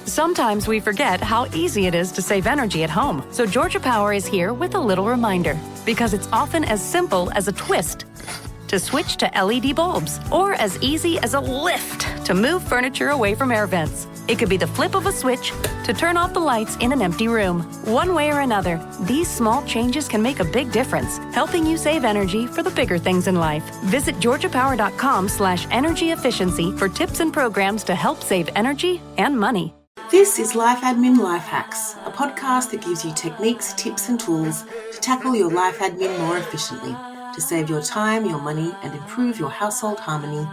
Sometimes we forget how easy it is to save energy at home. So Georgia Power is here with a little reminder, because it's often as simple as a twist to switch to LED bulbs, or as easy as a lift to move furniture away from air vents. It could be the flip of a switch to turn off the lights in an empty room. One way or another, these small changes can make a big difference, helping you save energy for the bigger things in life. Visit georgiapower.com/energy efficiency for tips and programs to help save energy and money. This is Life Admin Life Hacks, a podcast that gives you techniques, tips and tools to tackle your life admin more efficiently, to save your time, your money and improve your household harmony.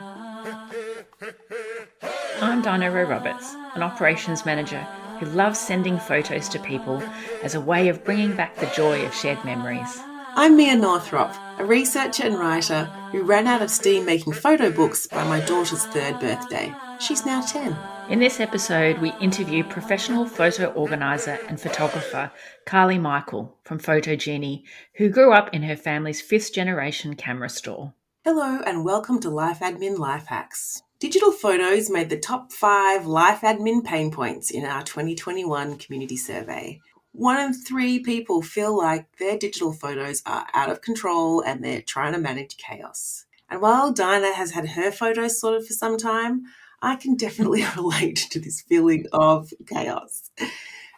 I'm Dinah Roberts, an operations manager who loves sending photos to people as a way of bringing back the joy of shared memories. I'm Mia Northrop, a researcher and writer who ran out of steam making photo books by my daughter's 3rd birthday. She's now 10. In this episode, we interview professional photo organiser and photographer Carly Michael from Photogenie, who grew up in her family's 5th-generation camera store. Hello and welcome to Life Admin Life Hacks. Digital photos made the top 5 life admin pain points in our 2021 community survey. 1 in 3 people feel like their digital photos are out of control and they're trying to manage chaos. And while Dinah has had her photos sorted for some time, I can definitely relate to this feeling of chaos.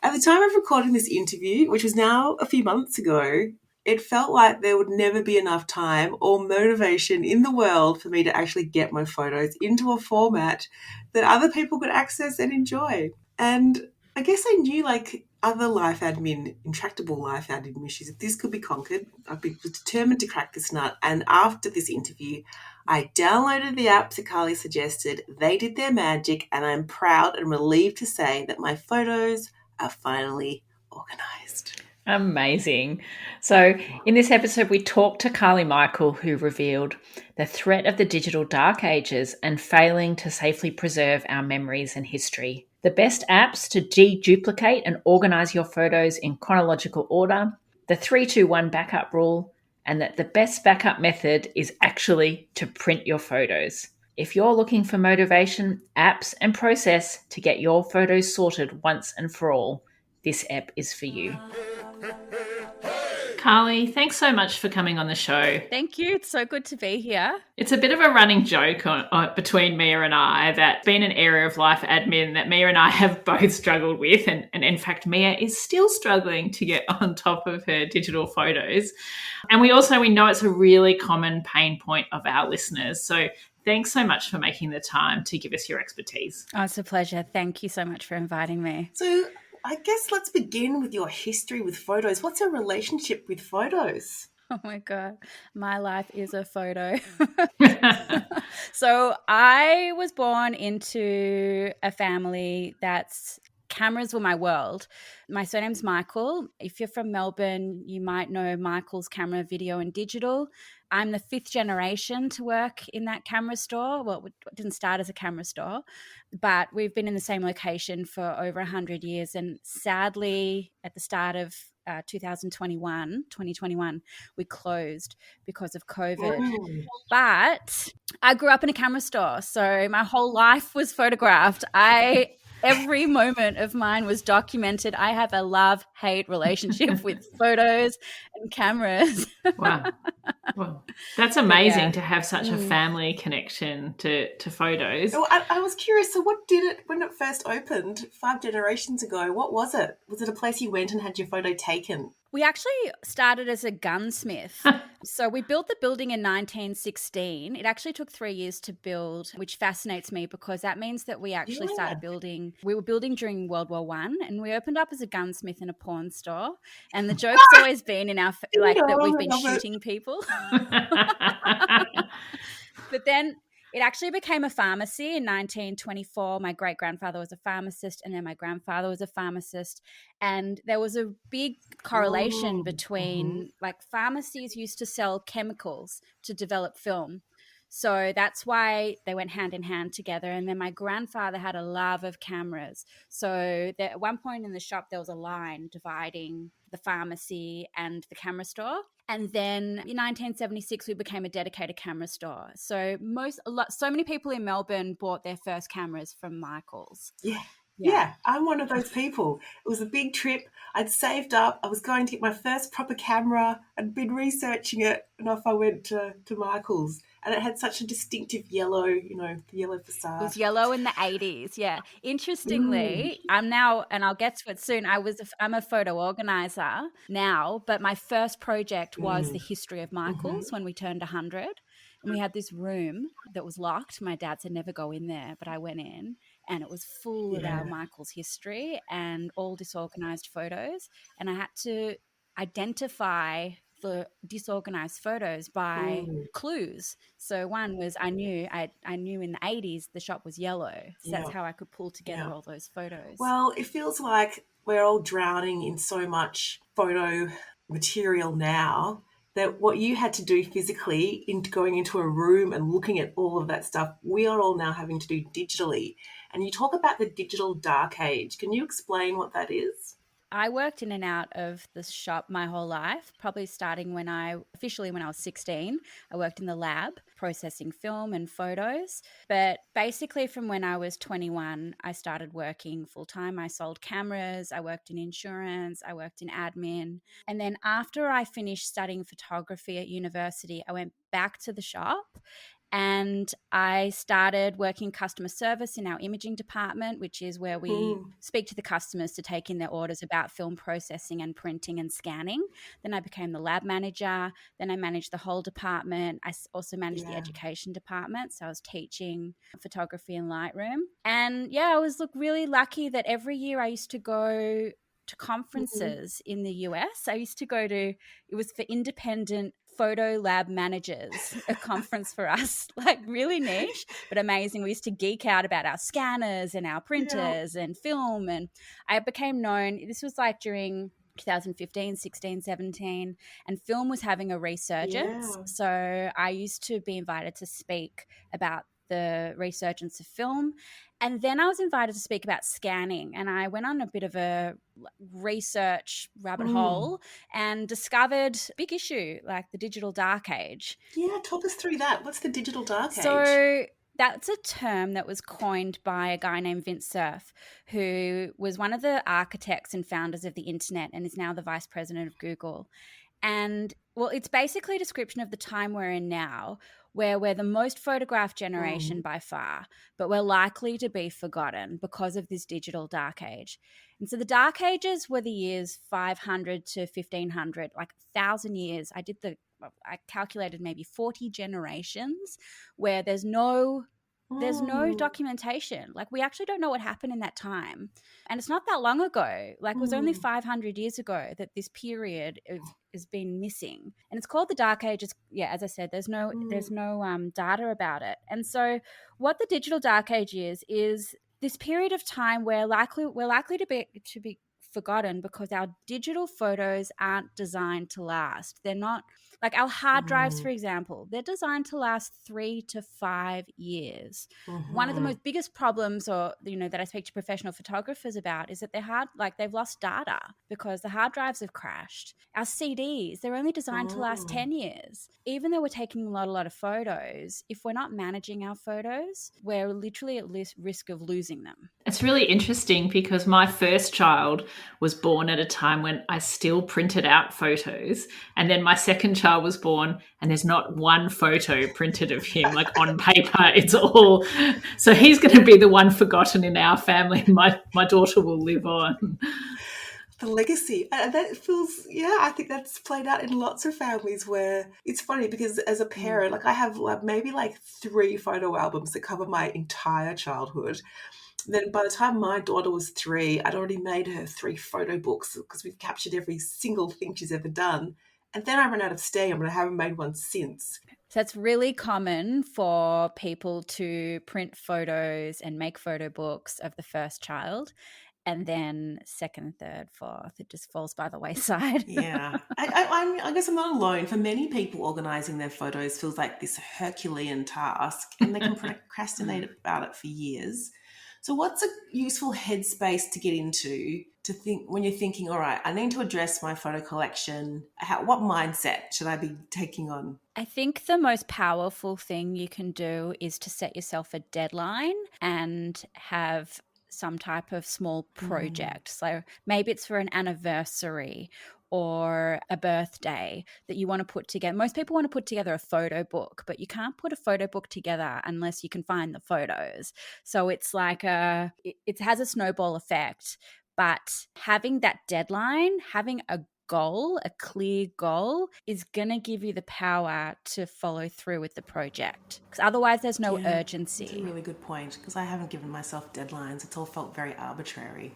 At the time of recording this interview, which was now a few months ago, it felt like there would never be enough time or motivation in the world for me to actually get my photos into a format that other people could access and enjoy. And I guess I knew, like other life admin, intractable life admin issues, if this could be conquered, I'd be determined to crack this nut. And after this interview, I downloaded the apps that Carly suggested. They did their magic, and I'm proud and relieved to say that my photos are finally organised. Amazing. So in this episode, we talked to Carly Michael, who revealed the threat of the digital dark ages and failing to safely preserve our memories and history, the best apps to deduplicate and organise your photos in chronological order, the 3-2-1 backup rule, and that the best backup method is actually to print your photos. If you're looking for motivation, apps, and process to get your photos sorted once and for all, this app is for you. Carly, thanks so much for coming on the show. Thank you. It's so good to be here. It's a bit of a running joke between Mia and I that's been an area of life admin that Mia and I have both struggled with. And in fact, Mia is still struggling to get on top of her digital photos. And we know it's a really common pain point of our listeners. So thanks so much for making the time to give us your expertise. Oh, it's a pleasure. Thank you so much for inviting me. So I guess let's begin with your history with photos. What's your relationship with photos? Oh my God, my life is a photo. So I was born into a family that's cameras were my world. My surname's Michael. If you're from Melbourne, you might know Michael's Camera, Video and Digital. I'm the 5th generation to work in that camera store. Well, it didn't start as a camera store, but we've been in the same location for over 100 years. And sadly, at the start of 2021, we closed because of COVID. Oh. But I grew up in a camera store, so my whole life was photographed. Every moment of mine was documented. I have a love-hate relationship with photos and cameras. Wow. Well, that's amazing to have such a family connection to photos. Oh, I was curious, so what did it, when it first opened 5 generations ago, what was it? Was it a place you went and had your photo taken? We actually started as a gunsmith. So we built the building in 1916. It actually took 3 years to build, which fascinates me because that means that we actually started building. We were building during World War I, and we opened up as a gunsmith in a pawn store. And the joke's always been in our that we've been shooting people. But then it actually became a pharmacy in 1924. My great-grandfather was a pharmacist, and then my grandfather was a pharmacist. And there was a big correlation between, like, pharmacies used to sell chemicals to develop film. So that's why they went hand in hand together. And then my grandfather had a love of cameras. So at one point in the shop, there was a line dividing the pharmacy and the camera store. And then in 1976, we became a dedicated camera store. So so many people in Melbourne bought their first cameras from Michael's. Yeah. Yeah, I'm one of those people. It was a big trip. I'd saved up. I was going to get my first proper camera. I'd been researching it, and off I went to Michael's. And it had such a distinctive yellow, the yellow It was facade. yellow in the 80s. Yeah. Mm, Interestingly, I'm now, and I'll get to it soon. I'm a photo organizer now, but my first project was the mm, history of hmm. Michael's when we turned 100. And we had this room that was locked. My dad said never go in there, but I went in and it was full of our Yeah. Michael's history and all disorganized photos. And I had to identify the disorganized photos by Mm, clues. So one was I knew in the 80s the shop was yellow. So that's yeah. how I could pull Yeah. together all those photos. Well, it feels like we're all drowning in so much photo material now that what you had to do physically in going into a room and looking at all of that stuff, we are all now having to do digitally. And you talk about the digital dark age. Can you explain what that is? I worked in and out of the shop my whole life, probably starting when I was 16. I worked in the lab processing film and photos. But basically, from when I was 21, I started working full time. I sold cameras, I worked in insurance, I worked in admin. And then after I finished studying photography at university, I went back to the shop and I started working customer service in our imaging department, which is where we Mm, speak to the customers to take in their orders about film processing and printing and scanning. Then I became the lab manager. Then I managed the whole department. Also managed the yeah. education department. So I was teaching photography in Lightroom. And yeah, I was really lucky that every year I used to go to Mm, conferences in the US. I used to go to, it was for independent photo lab managers, a conference for us, like really niche, but amazing. We used to geek out about our scanners and our yeah. printers and film. And I became known, this was like during 2015, 16, 17, and film was having a resurgence. Yeah. So I used to be invited to speak about the resurgence of film. And then I was invited to speak about scanning. And I went on a bit of a research rabbit Mm. hole and discovered a big issue like the digital dark age. Yeah, talk us through that. What's the digital dark age? So that's a term that was coined by a guy named Vint Cerf, who was one of the architects and founders of the internet and is now the vice president of Google. And well, it's basically a description of the time we're in now, where we're the most photographed generation Mm, by far, but we're likely to be forgotten because of this digital dark age. And so the dark ages were the years 500 to 1500, like 1,000 years. I calculated maybe 40 generations where there's no mm, documentation. Like we actually don't know what happened in that time. And it's not that long ago. Like it was only mm, 500 years ago that this period has been missing. And it's called the dark ages. Yeah, as I said, there's no mm, there's no data about it. And so what the digital dark age is this period of time where we're likely to be forgotten because our digital photos aren't designed to last. They're not like our hard drives, mm, for example, they're designed to last 3 to 5 years. One of the mhm, most biggest problems, or that I speak to professional photographers about, is that they've lost data because the hard drives have crashed. Our CDs, they're only designed to last mm. 10 years. Even though we're taking a lot of photos, if we're not managing our photos, we're literally at risk of losing them. It's really interesting because my first child was born at a time when I still printed out photos. And then my second child was born, and there's not one photo printed of him, like on paper. It's all. So he's going to be the one forgotten in our family. My daughter will live on. The legacy. And that feels, yeah, I think that's played out in lots of families where it's funny because as a Mm. parent, like I have maybe like 3 photo albums that cover my entire childhood. Then by the time my daughter was 3, I'd already made her 3 photo books because we've captured every single thing she's ever done. And then I ran out of steam and I haven't made one since. So it's really common for people to print photos and make photo books of the first child. And then second, third, fourth, it just falls by the wayside. Yeah, I guess I'm not alone. For many people, organising their photos feels like this Herculean task, and they can procrastinate about it for years. So, what's a useful headspace to get into to think when you're thinking, all right, I need to address my photo collection? What mindset should I be taking on? I think the most powerful thing you can do is to set yourself a deadline and have some type of small project. So maybe it's for an anniversary or a birthday that you want to put together. Most people want to put together a photo book, but you can't put a photo book together unless you can find the photos. So it's like it has a snowball effect, but having that deadline, having a goal, a clear goal, is going to give you the power to follow through with the project. Because otherwise there's no urgency. That's a really good point, because I haven't given myself deadlines. It's all felt very arbitrary.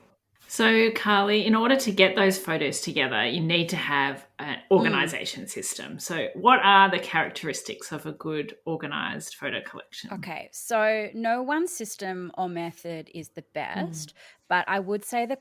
So, Carly, in order to get those photos together, you need to have an organisation system. So, what are the characteristics of a good organised photo collection? Okay, so no one system or method is the best, but I would say the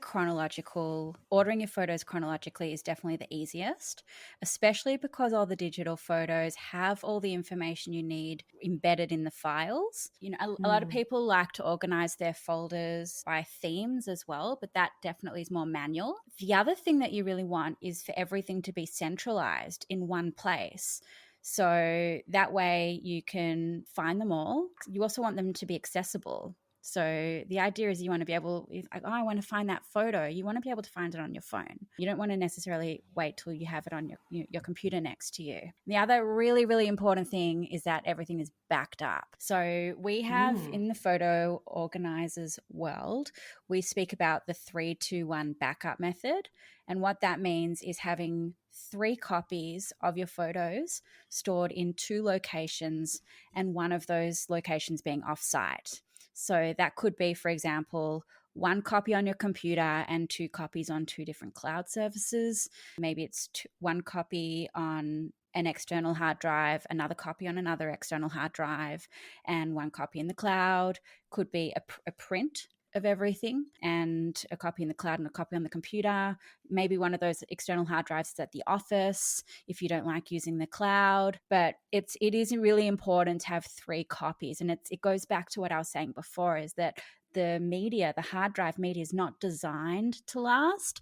ordering your photos chronologically is definitely the easiest, especially because all the digital photos have all the information you need embedded in the files. You know, a lot of people like to organize their folders by themes as well, but that definitely is more manual. The other thing that you really want is for everything to be centralized in one place. So that way you can find them all. You also want them to be accessible. So the idea is you want to be able, I want to find that photo. You want to be able to find it on your phone. You don't want to necessarily wait till you have it on your computer next to you. The other really, really important thing is that everything is backed up. So we have in the photo organizers world, we speak about the 3-2-1 backup method. And what that means is having 3 copies of your photos stored in 2 locations, and one of those locations being offsite. So that could be, for example, 1 copy on your computer and 2 copies on 2 different cloud services. Maybe it's 1 copy on an external hard drive, another copy on another external hard drive, and 1 copy in the cloud. Could be a print of everything, and a copy in the cloud and a copy on the computer. Maybe one of those external hard drives is at the office if you don't like using the cloud. But it is really important to have 3 copies. And it goes back to what I was saying before, is that the hard drive media is not designed to last.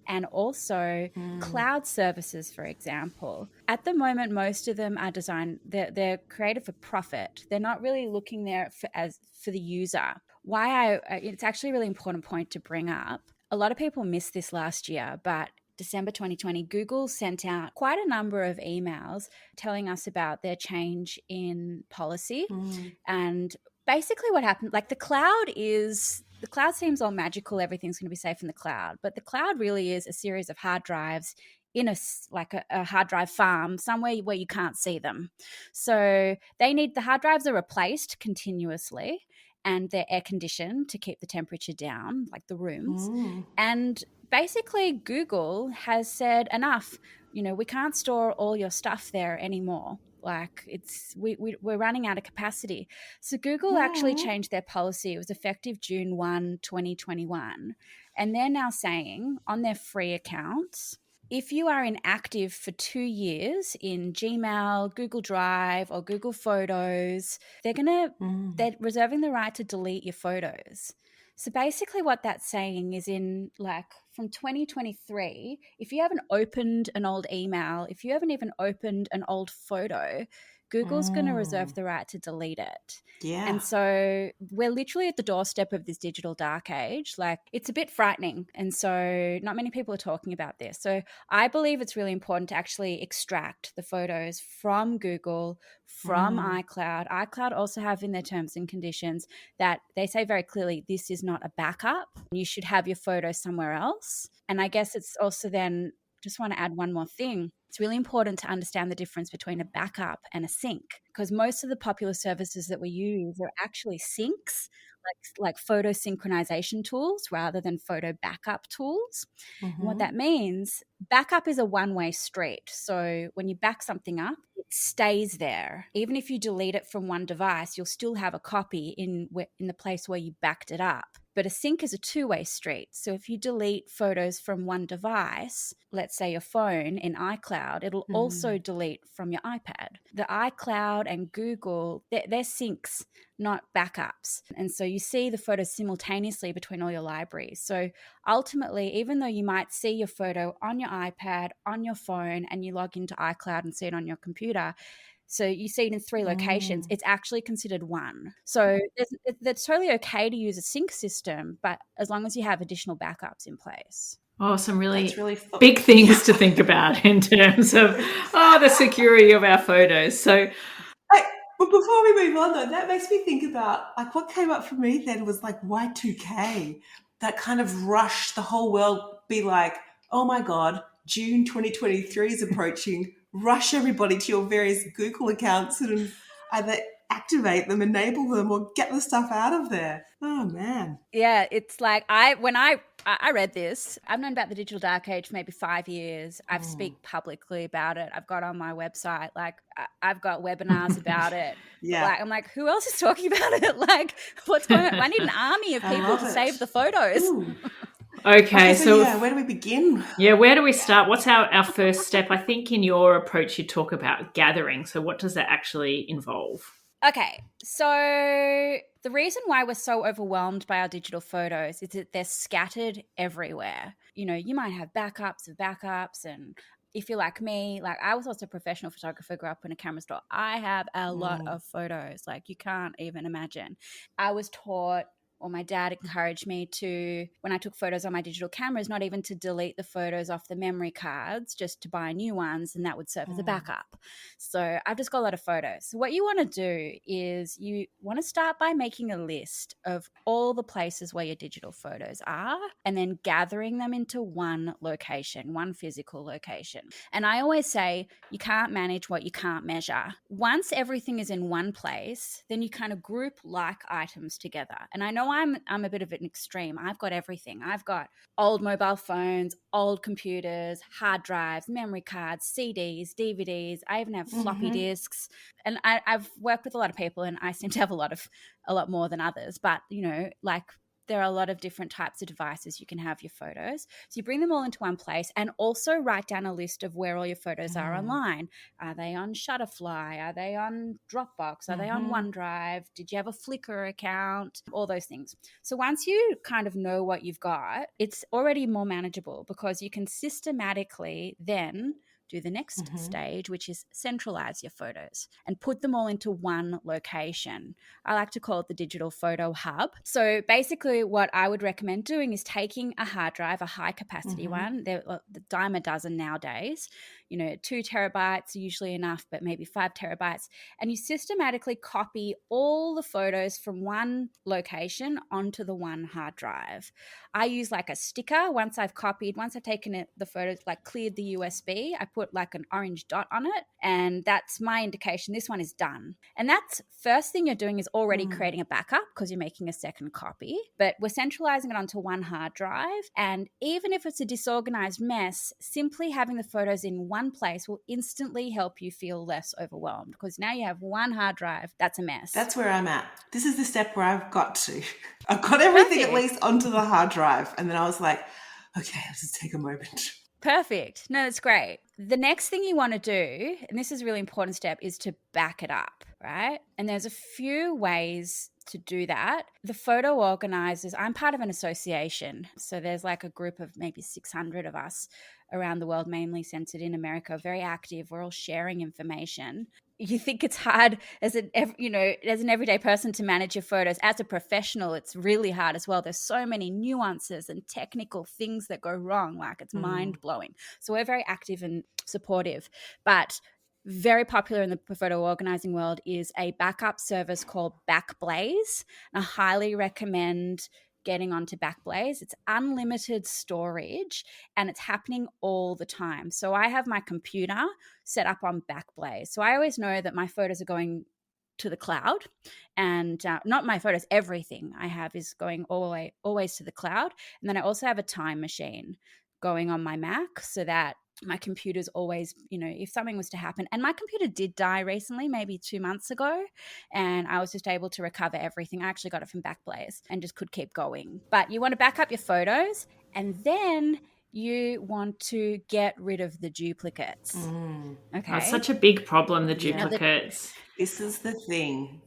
And also cloud services, for example. At the moment, most of them are designed, they're created for profit. They're not really looking there for the user. It's actually a really important point to bring up. A lot of people missed this last year, but December 2020, Google sent out quite a number of emails telling us about their change in policy. And basically what happened, like the cloud seems all magical, everything's going to be safe in the cloud, but the cloud really is a series of hard drives in a hard drive farm somewhere where you can't see them. So the hard drives are replaced continuously, and they're air conditioned to keep the temperature down, like the rooms. And basically Google has said, enough, we can't store all your stuff there anymore. Like we're running out of capacity. So Google actually changed their policy. It was effective June 1, 2021. And they're now saying on their free accounts, if you are inactive for 2 years in Gmail, Google Drive, or Google Photos, they're reserving the right to delete your photos. So basically what that's saying is from 2023, if you haven't opened an old email, if you haven't even opened an old photo, Google's going to reserve the right to delete it. Yeah. And so we're literally at the doorstep of this digital dark age. Like, it's a bit frightening. And so not many people are talking about this. So I believe it's really important to actually extract the photos from Google, from iCloud. iCloud also have in their terms and conditions that they say very clearly, this is not a backup. You should have your photos somewhere else. And I guess it's also then, just want to add one more thing. It's really important to understand the difference between a backup and a sync, because most of the popular services that we use are actually syncs, like photo synchronization tools rather than photo backup tools. And what that means, backup is a one-way street. So when you back something up, it stays there. Even if you delete it from one device, you'll still have a copy in the place where you backed it up. But a sync is a two-way street. So if you delete photos from one device, let's say your phone in iCloud, it'll also delete from your iPad. The iCloud and Google, they're syncs, not backups. And so you see the photos simultaneously between all your libraries. So ultimately, even though you might see your photo on your iPad, on your phone, and you log into iCloud and see it on your computer, So you see it in 3 locations, it's actually considered one. So that's totally okay to use a sync system, but as long as you have additional backups in place. Oh, some really big things to think about in terms of the security of our photos. So, but before we move on, though, that makes me think about, like, what came up for me then was like Y2K, that kind of rush, the whole world be like, oh my God, June 2023 is approaching. Rush everybody to your various Google accounts and either activate them, enable them, or get the stuff out of there. Oh man. Yeah, it's like when I read this, I've known about the digital dark age for maybe 5 years. I've speak publicly about it. I've got on my website, like I've got webinars about it. Yeah. Like, I'm like, who else is talking about it? Like, what's going on? I need an army of people to save the photos. Ooh. Okay, so where do we begin? Yeah, where do we start? What's our first step? I think in your approach you talk about gathering. So what does that actually involve? Okay, so the reason why we're so overwhelmed by our digital photos is that they're scattered everywhere. You know, you might have backups of backups, and if you're like me, like I was also a professional photographer, grew up in a camera store. I have a lot of photos, like you can't even imagine. I was taught, or my dad encouraged me to, when I took photos on my digital cameras, not even to delete the photos off the memory cards, just to buy new ones, and that would serve as a backup. So I've just got a lot of photos. So what you want to do is you want to start by making a list of all the places where your digital photos are, and then gathering them into one location, one physical location. And I always say you can't manage what you can't measure. Once everything is in one place, then you kind of group like items together. And I know I'm a bit of an extreme. I've got everything. I've got old mobile phones, old computers, hard drives, memory cards, CDs, DVDs. I even have floppy disks. And I've worked with a lot of people, and I seem to have a lot more than others. But, you know, like, there are a lot of different types of devices you can have your photos. So you bring them all into one place, and also write down a list of where all your photos are online. Are they on Shutterfly? Are they on Dropbox? Are they on OneDrive? Did you have a Flickr account? All those things. So once you kind of know what you've got, it's already more manageable, because you can systematically then do the next stage, which is centralize your photos and put them all into one location. I like to call it the digital photo hub. So basically what I would recommend doing is taking a hard drive, a high capacity one. The dime a dozen nowadays. You know, 2 terabytes are usually enough, but maybe 5 terabytes. And you systematically copy all the photos from one location onto the one hard drive. I use like a sticker. Once I've taken the photos, like cleared the USB, I put like an orange dot on it, and that's my indication this one is done. And that's first thing you're doing is already creating a backup, because you're making a second copy, but we're centralizing it onto one hard drive. And even if it's a disorganized mess, simply having the photos in one place will instantly help you feel less overwhelmed, because now you have one hard drive that's a mess. That's where I'm at. This is the step where I've got to. I've got everything at least onto the hard drive. And then I was like, okay, let's just take a moment. Perfect. No, that's great. The next thing you want to do, and this is a really important step, is to back it up, right? And there's a few ways to do that. The photo organizers, I'm part of an association. So there's like a group of maybe 600 of us around the world, mainly centered in America, very active. We're all sharing information. You think it's hard as an everyday person to manage your photos. As a professional, it's really hard as well. There's so many nuances and technical things that go wrong. Like, it's mind-blowing. So we're very active and supportive. But very popular in the photo organizing world is a backup service called Backblaze. And I highly recommend getting onto Backblaze. It's unlimited storage, and it's happening all the time. So I have my computer set up on Backblaze. So I always know that my photos are going to the cloud, and not my photos, everything I have is going always to the cloud. And then I also have a time machine going on my Mac, so that my computer's always, if something was to happen, and my computer did die recently, maybe 2 months ago, and I was just able to recover everything. I actually got it from Backblaze and just could keep going. But you want to back up your photos, and then you want to get rid of the duplicates. Okay. That's such a big problem, the duplicates. This is the thing.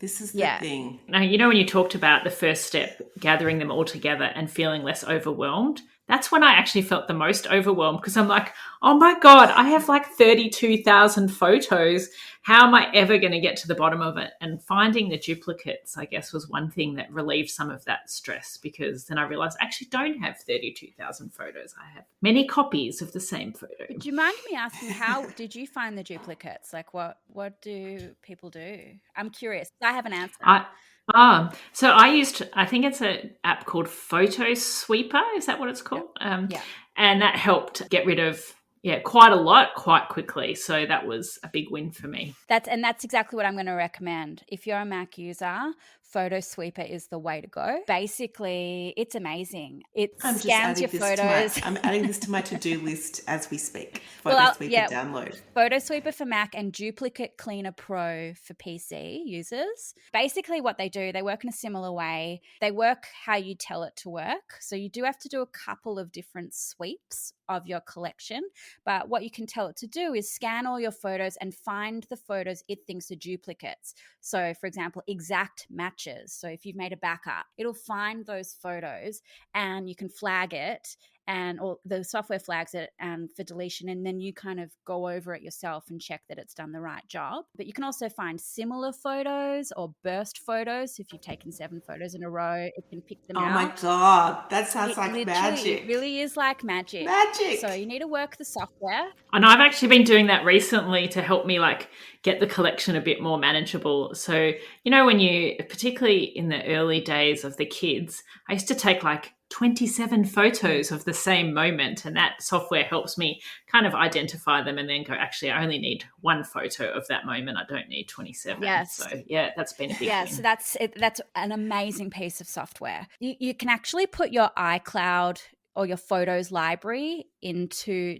Now, when you talked about the first step, gathering them all together and feeling less overwhelmed, that's when I actually felt the most overwhelmed, because I'm like, oh my God, I have like 32,000 photos. How am I ever going to get to the bottom of it? And finding the duplicates, I guess, was one thing that relieved some of that stress, because then I realized I actually don't have 32,000 photos. I have many copies of the same photo. Do you mind me asking, how did you find the duplicates? Like, what do people do? I'm curious. I have an answer. So I think it's an app called Photo Sweeper. Is that what it's called? Yeah. And that helped get rid of quite a lot quite quickly. So that was a big win for me. That's exactly what I'm going to recommend. If you're a Mac user, Photo Sweeper is the way to go. Basically, it's amazing. It scans your photos. I'm adding this to my to-do list as we speak. Photo Sweeper download. Photo Sweeper for Mac and Duplicate Cleaner Pro for PC users. Basically what they do, they work in a similar way. They work how you tell it to work. So you do have to do a couple of different sweeps of your collection, but what you can tell it to do is scan all your photos and find the photos it thinks are duplicates. So for example, exact matches. So if you've made a backup, it'll find those photos and you can flag it, or the software flags it for deletion, and then you kind of go over it yourself and check that it's done the right job. But you can also find similar photos or burst photos. If you've taken 7 photos in a row, it can pick them out. Oh my God, that sounds like magic. It really is like magic. Magic. So you need to work the software. And I've actually been doing that recently to help me like get the collection a bit more manageable. So, when particularly in the early days of the kids, I used to take like 27 photos of the same moment, and that software helps me kind of identify them and then go, actually, I only need 1 photo of that moment. I don't need 27. Yes. So that's been a big win. So that's an amazing piece of software. You can actually put your iCloud or your photos library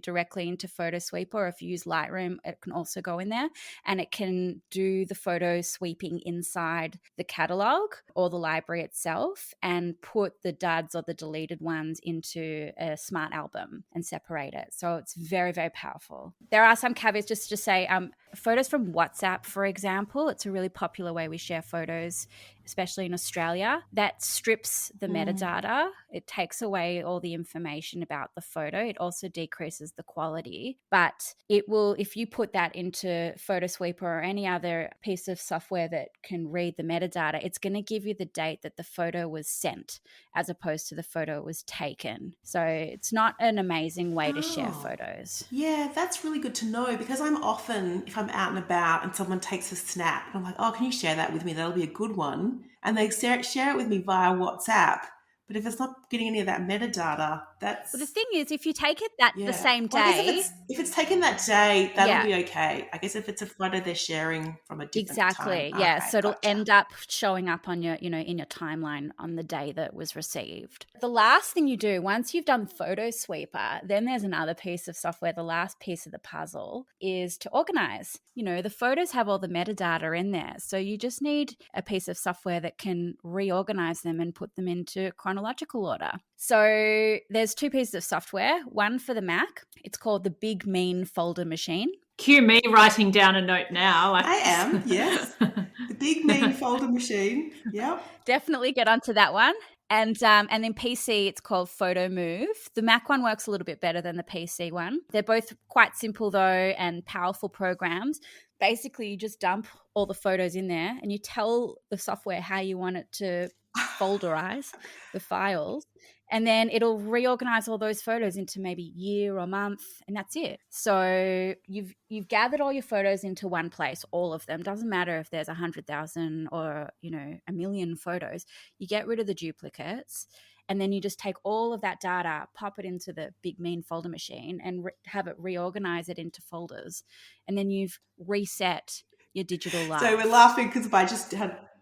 directly into Photo Sweeper, or if you use Lightroom, it can also go in there, and it can do the photo sweeping inside the catalog or the library itself and put the duds or the deleted ones into a smart album and separate it. So it's very, very powerful. There are some caveats, just to say, photos from WhatsApp, for example, it's a really popular way we share photos, especially in Australia. That strips the metadata. It takes away all the information about the photo. It also decreases the quality, but it will, if you put that into Photo Sweeper or any other piece of software that can read the metadata, it's going to give you the date that the photo was sent as opposed to the photo was taken. So it's not an amazing way to share photos. Yeah, that's really good to know, because I'm often, if I'm out and about and someone takes a snap, I'm like, oh, can you share that with me? That'll be a good one. And they share it with me via WhatsApp. But if it's not getting any of that metadata, that's... Well, the thing is, if you take it the same day... Well, if it's taken that day, that'll be okay. I guess if it's a photo they're sharing from a different time. Exactly, yeah. Okay, so it'll end up showing up on your, in your timeline on the day that it was received. The last thing you do, once you've done Photo Sweeper, then there's another piece of software. The last piece of the puzzle is to organize. The photos have all the metadata in there. So you just need a piece of software that can reorganize them and put them into chronological order. So there's 2 pieces of software, one for the Mac. It's called the Big Mean Folder Machine. Cue me writing down a note now. I am, yes. The Big Mean Folder Machine. Yep. Definitely get onto that one. And then PC, it's called Photo Move. The Mac one works a little bit better than the PC one. They're both quite simple though, and powerful programs. Basically, you just dump all the photos in there and you tell the software how you want it to folderize the files, and then it'll reorganize all those photos into maybe year or month, and that's it. So you've gathered all your photos into one place, all of them. Doesn't matter if there's 100,000 or 1,000,000 photos. You get rid of the duplicates, and then you just take all of that data, pop it into the Big Mean Folder Machine, and have it reorganize it into folders, and then you've reset your digital life. So we're laughing because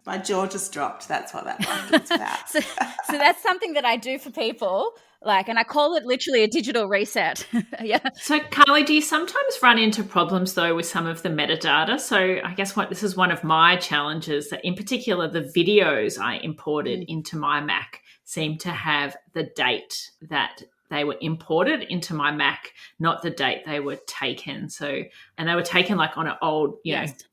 my jaw just dropped. That's what that laughter was about. so that's something that I do for people, and I call it literally a digital reset. Yeah. So Carly, do you sometimes run into problems though with some of the metadata? So I guess this is one of my challenges, that in particular the videos I imported into my Mac seem to have the date that they were imported into my Mac, not the date they were taken. So, and they were taken on an old,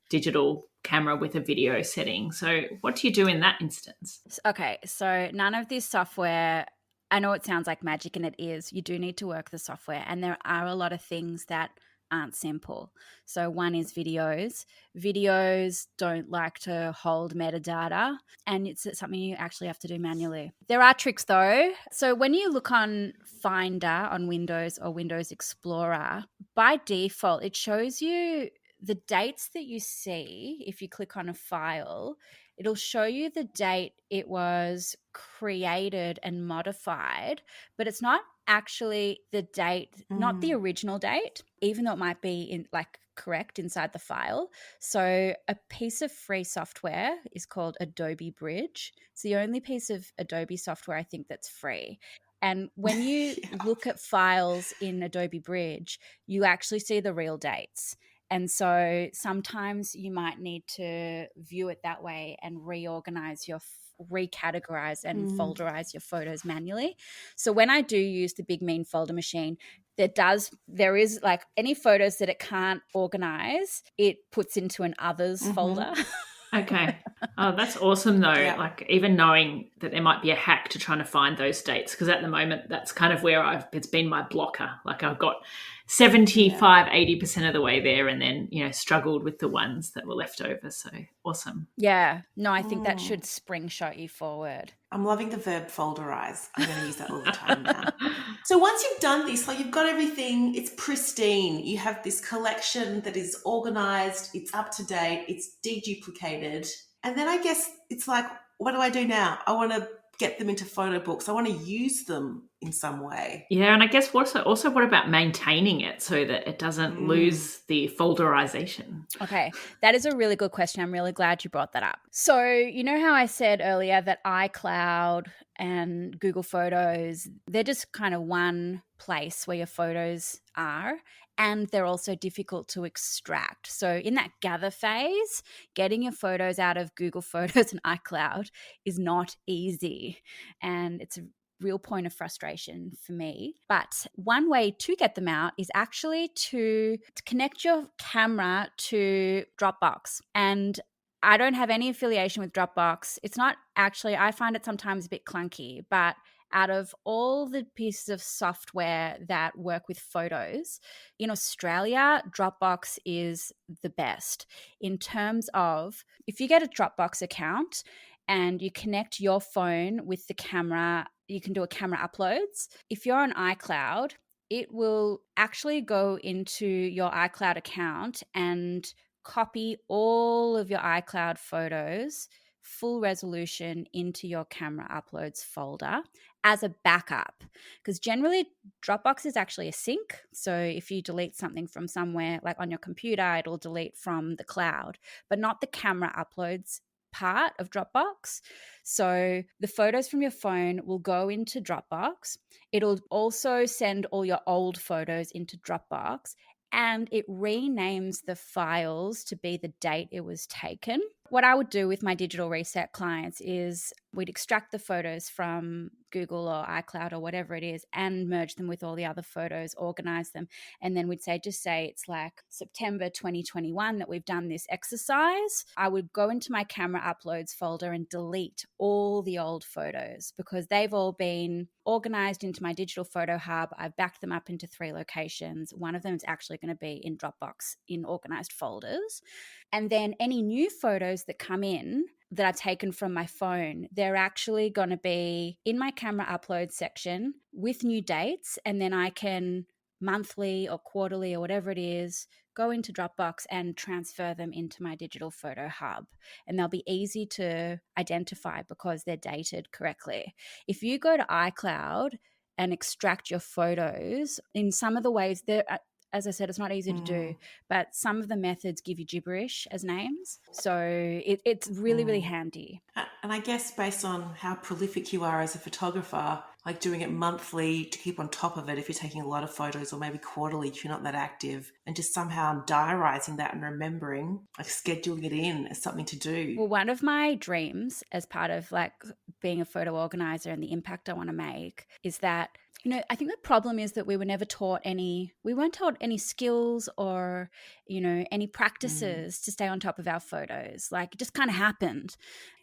digital camera with a video setting. So what do you do in that instance? Okay, so none of this software I know it sounds like magic, and it is. You do need to work the software, and there are a lot of things that aren't simple. So one is videos. Videos don't like to hold metadata, and it's something you actually have to do manually. There are tricks though. So when you look on Finder on Windows or Windows Explorer, by default, it shows you the dates that you see. If you click on a file, it'll show you the date it was created and modified, but it's not actually the date, not the original date, even though it might be in like correct inside the file. So a piece of free software is called Adobe Bridge. It's the only piece of Adobe software I think that's free. And when you look at files in Adobe Bridge, you actually see the real dates. And so sometimes you might need to view it that way and reorganize recategorize and folderize your photos manually. So when I do use the big mean folder machine, there is like any photos that it can't organize, it puts into an others folder. Okay. Oh, that's awesome though. Yeah. Like even knowing that there might be a hack to trying to find those dates, because at the moment that's kind of where it's been my blocker. Like I've got 80% of the way there, and then, struggled with the ones that were left over. So awesome. Yeah. No, I think that should spring shot you forward. I'm loving the verb folderize. I'm going to use that all the time now. So once you've done this, like you've got everything, it's pristine. You have this collection that is organized, it's up to date, it's deduplicated. And then I guess it's like, what do I do now? I want to get them into photo books. I want to use them in some way. Yeah, and I guess what about maintaining it so that it doesn't lose the folderization? Okay, that is a really good question. I'm really glad you brought that up. So you know how I said earlier that iCloud and Google Photos, they're just kind of one place where your photos are, and they're also difficult to extract. So in that gather phase, getting your photos out of Google Photos and iCloud is not easy, and it's a real point of frustration for me. But one way to get them out is actually to connect your camera to Dropbox. And I don't have any affiliation with Dropbox. It's not actually, I find it sometimes a bit clunky, but out of all the pieces of software that work with photos, in Australia, Dropbox is the best in terms of if you get a Dropbox account and you connect your phone with the camera, you can do a camera uploads. If you're on iCloud, it will actually go into your iCloud account and copy all of your iCloud photos, full resolution, into your camera uploads folder as a backup. Because generally Dropbox is actually a sync. So if you delete something from somewhere, like on your computer, it'll delete from the cloud, but not the camera uploads part of Dropbox. So the photos from your phone will go into Dropbox. It'll also send all your old photos into Dropbox, and it renames the files to be the date it was taken. What I would do with my digital reset clients is we'd extract the photos from Google or iCloud or whatever it is and merge them with all the other photos, organize them. And then we'd say it's like September 2021 that we've done this exercise. I would go into my camera uploads folder and delete all the old photos because they've all been organized into my digital photo hub. I've backed them up into 3 locations. One of them is actually going to be in Dropbox in organized folders. And then any new photos that come in that I've taken from my phone, they're actually going to be in my camera upload section with new dates. And then I can monthly or quarterly or whatever it is, go into Dropbox and transfer them into my digital photo hub. And they'll be easy to identify because they're dated correctly. If you go to iCloud and extract your photos, in some of the ways, as I said, it's not easy to do, but some of the methods give you gibberish as names. So it's really, really handy. And I guess based on how prolific you are as a photographer, like doing it monthly to keep on top of it if you're taking a lot of photos, or maybe quarterly if you're not that active, and just somehow diarising that and remembering, like scheduling it in as something to do. Well, one of my dreams as part of like being a photo organizer and the impact I want to make is that, I think the problem is that we weren't taught any skills or, any practices to stay on top of our photos. Like it just kind of happened.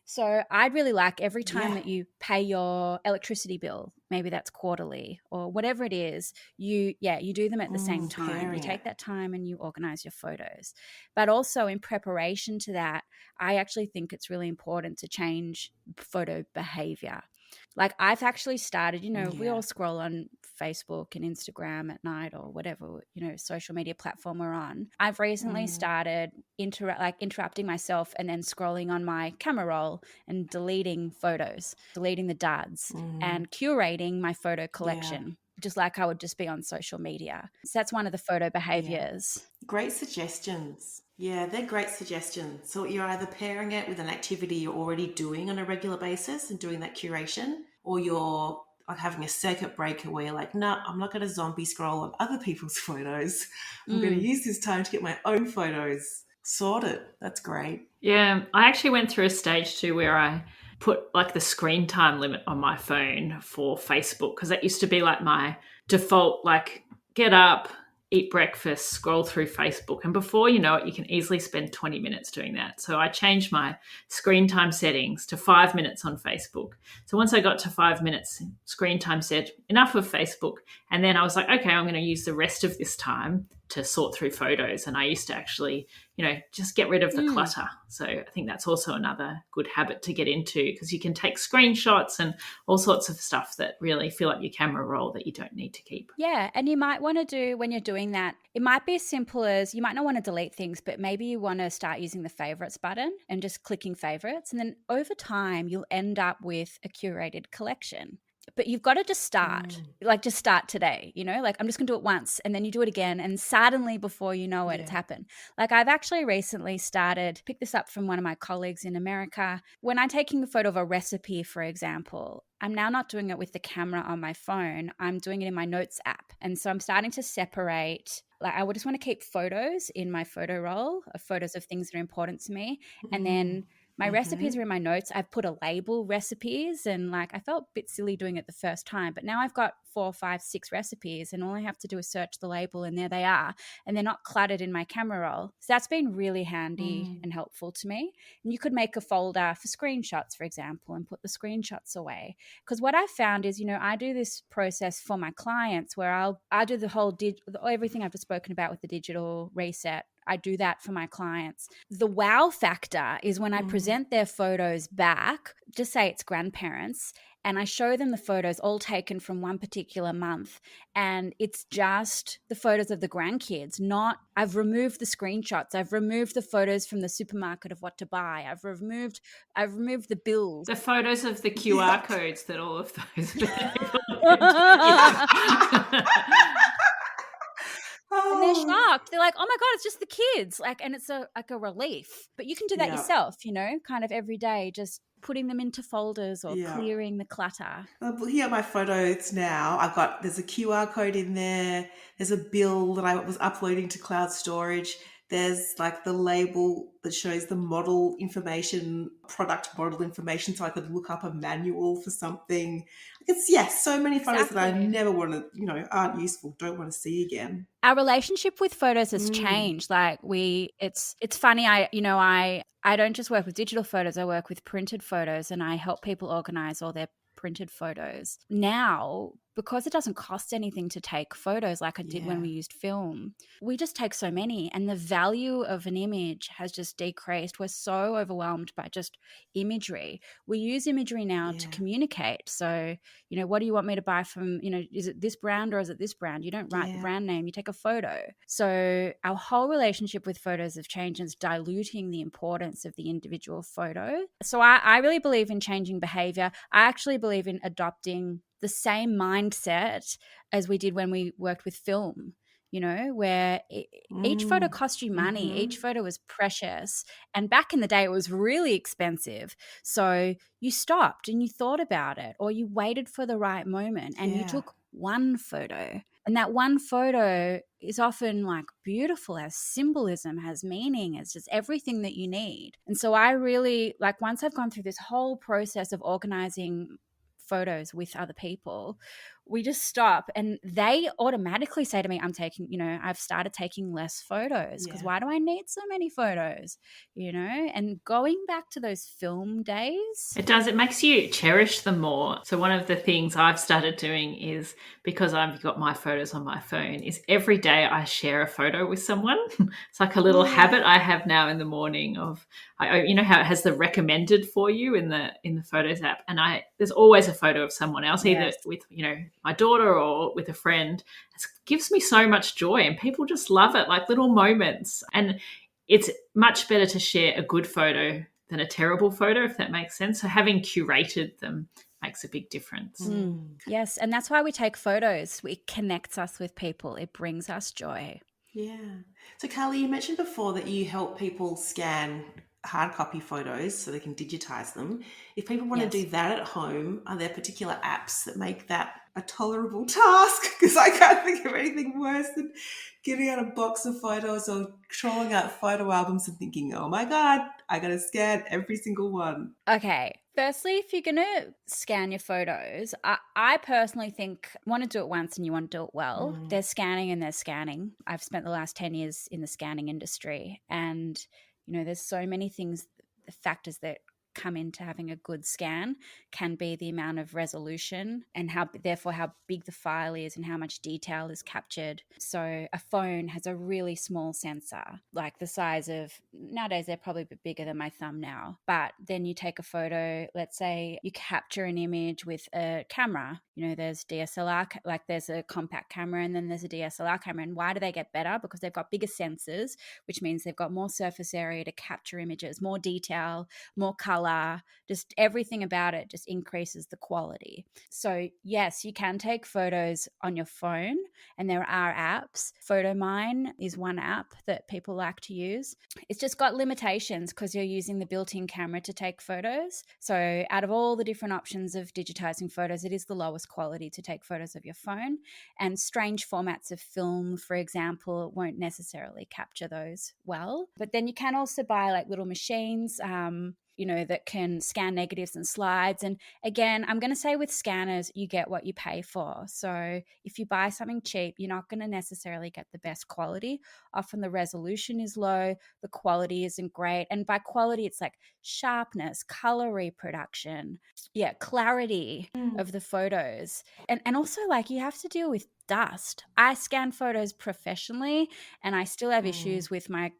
So I'd really like every time that you pay your electricity bill, maybe that's quarterly or whatever it is, you do them at the same time. You take that time and you organize your photos. But also in preparation to that, I actually think it's really important to change photo behavior. Like I've actually started, we all scroll on Facebook and Instagram at night or whatever, social media platform we're on. I've recently started interrupting myself and then scrolling on my camera roll and deleting photos, deleting the duds and curating my photo collection. Just like I would just be on social media. So that's one of the photo behaviors. Great suggestions. Yeah, they're great suggestions. So you're either pairing it with an activity you're already doing on a regular basis and doing that curation, or you're like having a circuit breaker where you're like, no, I'm not going to zombie scroll on other people's photos. I'm going to use this time to get my own photos sorted. That's great. Yeah, I actually went through a stage too where I put like the screen time limit on my phone for Facebook, because that used to be like my default, like get up, eat breakfast, scroll through Facebook. And before you know it, you can easily spend 20 minutes doing that. So I changed my screen time settings to 5 minutes on Facebook. So once I got to 5 minutes screen time, said enough of Facebook. And then I was like, okay, I'm going to use the rest of this time to sort through photos. And I used to actually, just get rid of the clutter. So I think that's also another good habit to get into, because you can take screenshots and all sorts of stuff that really fill up your camera roll that you don't need to keep. Yeah, and you might want to do, when you're doing that, it might be as simple as, you might not want to delete things, but maybe you want to start using the favorites button and just clicking favorites. And then over time, you'll end up with a curated collection. But you've got to just start, just start today, like I'm just going to do it once, and then you do it again, and suddenly before you know it, it's happened. Like I've actually recently picked this up from one of my colleagues in America. When I'm taking a photo of a recipe, for example, I'm now not doing it with the camera on my phone. I'm doing it in my notes app. And so I'm starting to separate, like I would just want to keep photos in my photo roll of photos of things that are important to me. And then my recipes are in my notes. I've put a label recipes, and like I felt a bit silly doing it the first time, but now I've got 4, 5, 6 recipes, and all I have to do is search the label and there they are, and they're not cluttered in my camera roll. So that's been really handy and helpful to me. And you could make a folder for screenshots, for example, and put the screenshots away. Because what I've found is, I do this process for my clients where I'll do the whole everything I've just spoken about with the digital reset. I do that for my clients. The wow factor is when I present their photos back, just say it's grandparents, and I show them the photos all taken from one particular month, and it's just the photos of the grandkids, I've removed the screenshots, I've removed the photos from the supermarket of what to buy, I've removed the bills. The photos of the QR codes that all of those people And they're shocked. They're like, oh my God, it's just the kids. And it's a relief. But you can do that yourself, kind of every day, just putting them into folders or clearing the clutter. Here are my photos now. There's a QR code in there. There's a bill that I was uploading to cloud storage. There's like the label that shows the model information, product model information, so I could look up a manual for something. It's so many photos that I never want to, aren't useful, don't want to see again. Our relationship with photos has changed. Like it's funny. I don't just work with digital photos. I work with printed photos, and I help people organize all their printed photos. Now, because it doesn't cost anything to take photos like I did when we used film, we just take so many, and the value of an image has just decreased. We're so overwhelmed by just imagery. We use imagery now to communicate. So, what do you want me to buy from, is it this brand or is it this brand? You don't write the brand name, you take a photo. So our whole relationship with photos have changed, and it's diluting the importance of the individual photo. So I really believe in changing behavior. I actually believe in adopting the same mindset as we did when we worked with film, where each photo cost you money. Each photo was precious. And back in the day, it was really expensive. So you stopped and you thought about it, or you waited for the right moment and you took one photo. And that one photo is often like beautiful, has symbolism, has meaning. It's just everything that you need. And so I really, once I've gone through this whole process of organizing photos with other people, we just stop and they automatically say to me, I've started taking less photos because why do I need so many photos, and going back to those film days. It does. It makes you cherish them more. So one of the things I've started doing is, because I've got my photos on my phone, is every day I share a photo with someone. It's like a little habit I have now in the morning of, you know how it has the recommended for you in the Photos app, and there's always a photo of someone else, either with my daughter or with a friend. It gives me so much joy, and people just love it, like little moments. And it's much better to share a good photo than a terrible photo, if that makes sense. So having curated them makes a big difference. Yes, and that's why we take photos. It connects us with people. It brings us joy. Yeah. So Carly, you mentioned before that you help people scan hard copy photos so they can digitize them. If people want to do that at home, are there particular apps that make that a tolerable task? Because I can't think of anything worse than getting out a box of photos or trawling out photo albums and thinking, oh my God, I got to scan every single one. Okay. Firstly, if you're going to scan your photos, I personally think want to do it once and you want to do it well. There's scanning and there's scanning. I've spent the last 10 years in the scanning industry, and there's so many factors that come into having a good scan. Can be the amount of resolution and how big the file is and how much detail is captured. So a phone has a really small sensor, like the size of, nowadays they're probably a bit bigger than my thumb now, but then you take a photo, let's say you capture an image with a camera. There's DSLR, like there's a compact camera and then there's a DSLR camera. And why do they get better? Because they've got bigger sensors, which means they've got more surface area to capture images, more detail, more color, just everything about it just increases the quality. So yes, you can take photos on your phone and there are apps. PhotoMine is one app that people like to use. It's just got limitations because you're using the built-in camera to take photos. So out of all the different options of digitizing photos, it is the lowest quality to take photos of your phone, and strange formats of film, for example, won't necessarily capture those well. But then you can also buy like little machines that can scan negatives and slides. And again, I'm going to say with scanners, you get what you pay for. So if you buy something cheap, you're not going to necessarily get the best quality. Often the resolution is low, the quality isn't great. And by quality, it's like sharpness, color reproduction, clarity of the photos. And also like you have to deal with dust. I scan photos professionally and I still have issues with my,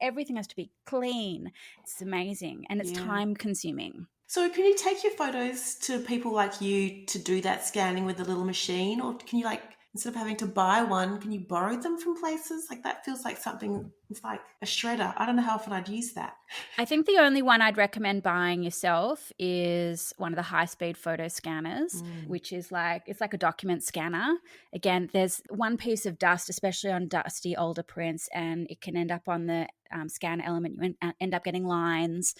everything has to be clean. It's amazing and it's time consuming. So can you take your photos to people like you to do that scanning with the little machine, or can you, like, instead of having to buy one, can you borrow them from places? Like, that feels like something, it's like a shredder. I don't know how often I'd use that. I think the only one I'd recommend buying yourself is one of the high-speed photo scanners, which is it's like a document scanner. Again, there's one piece of dust, especially on dusty older prints, and it can end up on the scan element. You end up getting lines,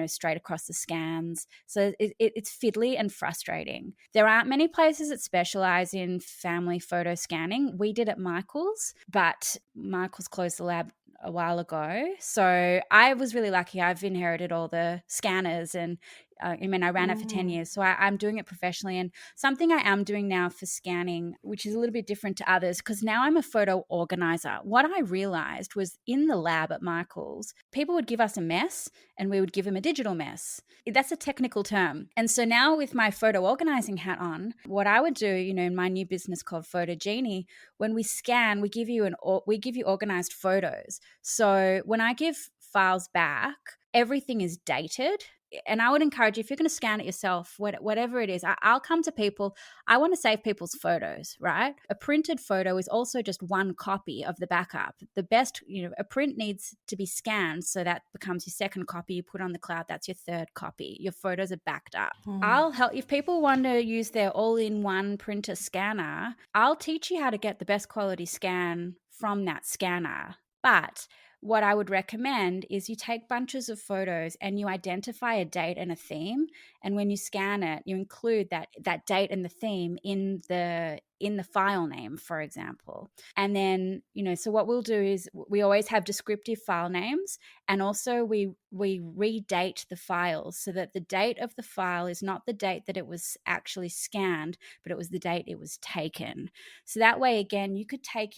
straight across the scans. So it's fiddly and frustrating. There aren't many places that specialize in family photo scanning. We did at Michael's, but Michael's closed the lab a while ago. So I was really lucky. I've inherited all the scanners and I ran it for 10 years. So I'm doing it professionally. And something I am doing now for scanning, which is a little bit different to others, because now I'm a photo organizer. What I realized was in the lab at Michael's, people would give us a mess and we would give them a digital mess. That's a technical term. And so now with my photo organizing hat on, what I would do, in my new business called Photo Genie, when we scan, we give you organized photos. So when I give files back, everything is dated. And I would encourage you, if you're going to scan it yourself, whatever it is, I'll come to people. I want to save people's photos, right? A printed photo is also just one copy of the backup. The best, a print needs to be scanned so that becomes your second copy. You put on the cloud, that's your third copy. Your photos are backed up. I'll help. If people want to use their all-in-one printer scanner, I'll teach you how to get the best quality scan from that scanner. But what I would recommend is you take bunches of photos and you identify a date and a theme. And when you scan it, you include that date and the theme in the in the file name, for example. And then, so what we'll do is we always have descriptive file names, and also we redate the files so that the date of the file is not the date that it was actually scanned, but it was the date it was taken. So that way, again, you could take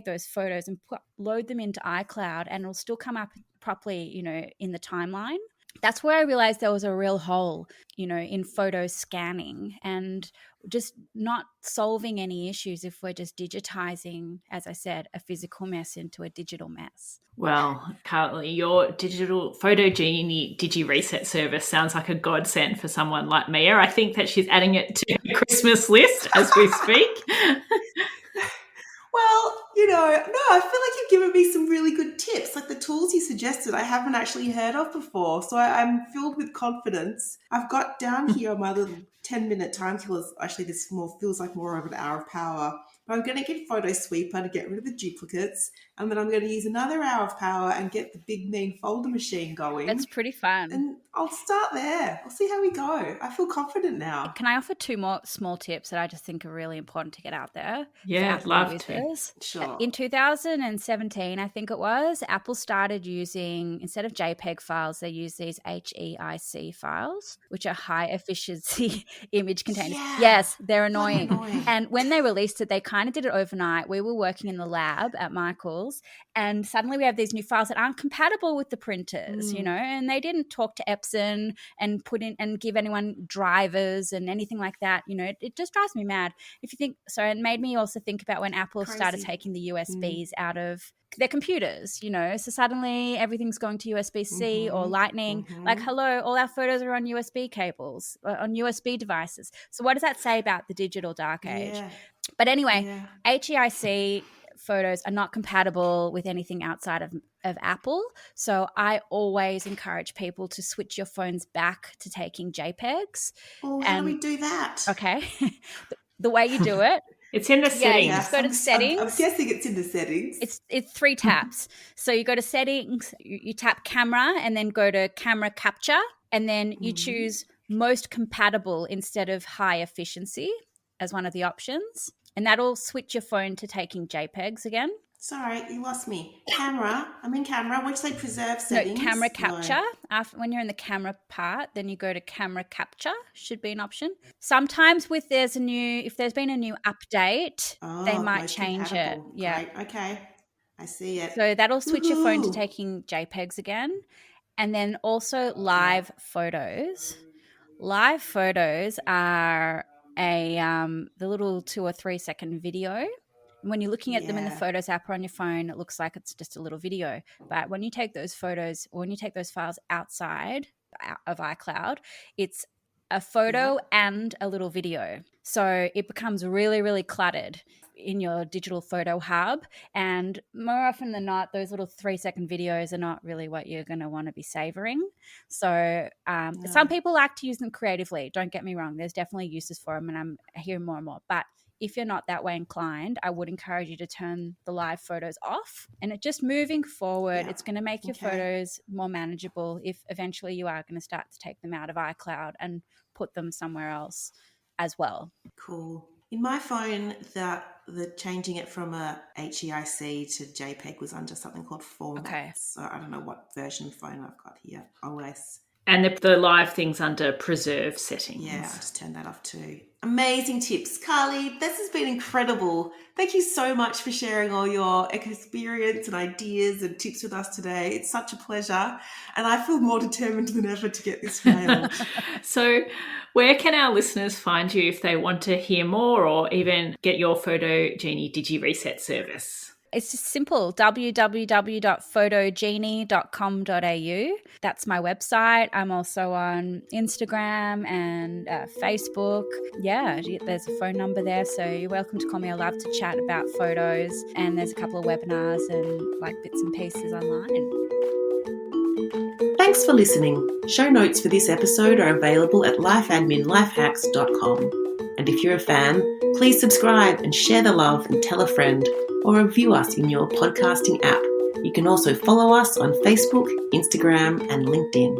those photos and load them into iCloud, and it'll still come up properly, in the timeline. That's where I realized there was a real hole, in photo scanning, and just not solving any issues if we're just digitizing, as I said, a physical mess into a digital mess. Well, Carly, your digital Photo Genie Digi Reset service sounds like a godsend for someone like Mia. I think that she's adding it to her Christmas list as we speak. Well, I feel like you've given me some really good tips. Like the tools you suggested, I haven't actually heard of before. So I'm filled with confidence. I've got down here on my little 10-minute time killers. Actually, this feels like more of an hour of power. But I'm going to get Photo Sweeper to get rid of the duplicates. And then I'm going to use another hour of power and get the big mean folder machine going. That's pretty fun. And I'll start there. I'll see how we go. I feel confident now. Can I offer 2 more small tips that I just think are really important to get out there? Yeah, I'd love to. Sure. In 2017, I think it was, Apple started using, instead of JPEG files, they use these HEIC files, which are high efficiency image containers. Yeah. Yes, they're annoying. And when they released it, they kind of did it overnight. We were working in the lab at Michael's, and suddenly we have these new files that aren't compatible with the printers, and they didn't talk to Epson and put in and give anyone drivers and anything like that. It just drives me mad. If you think so, it made me also think about when Apple started taking the USBs out of their computers, so suddenly everything's going to USB-C or Lightning. Like, hello, all our photos are on USB cables, on USB devices. So what does that say about the digital dark age? Yeah. But anyway, HEIC photos are not compatible with anything outside of Apple. So I always encourage people to switch your phones back to taking JPEGs. Oh, how do we do that? Okay. The way you do it. It's in the settings. You just go to settings. I'm guessing it's in the settings. It's 3 taps. So you go to settings, you tap camera, and then go to camera capture, and then you choose most compatible instead of high efficiency as one of the options. And that'll switch your phone to taking JPEGs again. Sorry, you lost me. Camera. I'm in camera. Which they preserve settings. No, camera capture. After, when you're in the camera part, then you go to camera capture. Should be an option. Sometimes if there's been a new update, they might change it. Yeah. Great. Okay. I see it. So that'll switch your phone to taking JPEGs again. And then also live photos. Live photos are the little 2 or 3 second video. When you're looking at them in the Photos app or on your phone, it looks like it's just a little video. But when you take those photos, or when you take those files outside of iCloud, it's a photo and a little video. So it becomes really, really cluttered in your digital photo hub. And more often than not, those little 3 second videos are not really what you're going to want to be savoring. So some people like to use them creatively. Don't get me wrong. There's definitely uses for them, and I'm hearing more and more. But if you're not that way inclined, I would encourage you to turn the live photos off. And it just moving forward, it's going to make your photos more manageable if eventually you are going to start to take them out of iCloud and put them somewhere else as well. Cool. In my phone, the changing it from a HEIC to JPEG was under something called Format. Okay. So I don't know what version of phone I've got here. OS. And the live thing's under preserve settings. Yeah, I just turned that off too. Amazing tips. Carly, this has been incredible. Thank you so much for sharing all your experience and ideas and tips with us today. It's such a pleasure. And I feel more determined than ever to get this nailed. So where can our listeners find you if they want to hear more or even get your Photo Genie Digi Reset service? It's just simple, www.photogenie.com.au. That's my website. I'm also on Instagram and Facebook. Yeah, there's a phone number there, so you're welcome to call me. I love to chat about photos, and there's a couple of webinars and like bits and pieces online. Thanks for listening. Show notes for this episode are available at lifeadminlifehacks.com. And if you're a fan, please subscribe and share the love and tell a friend, or review us in your podcasting app. You can also follow us on Facebook, Instagram, and LinkedIn.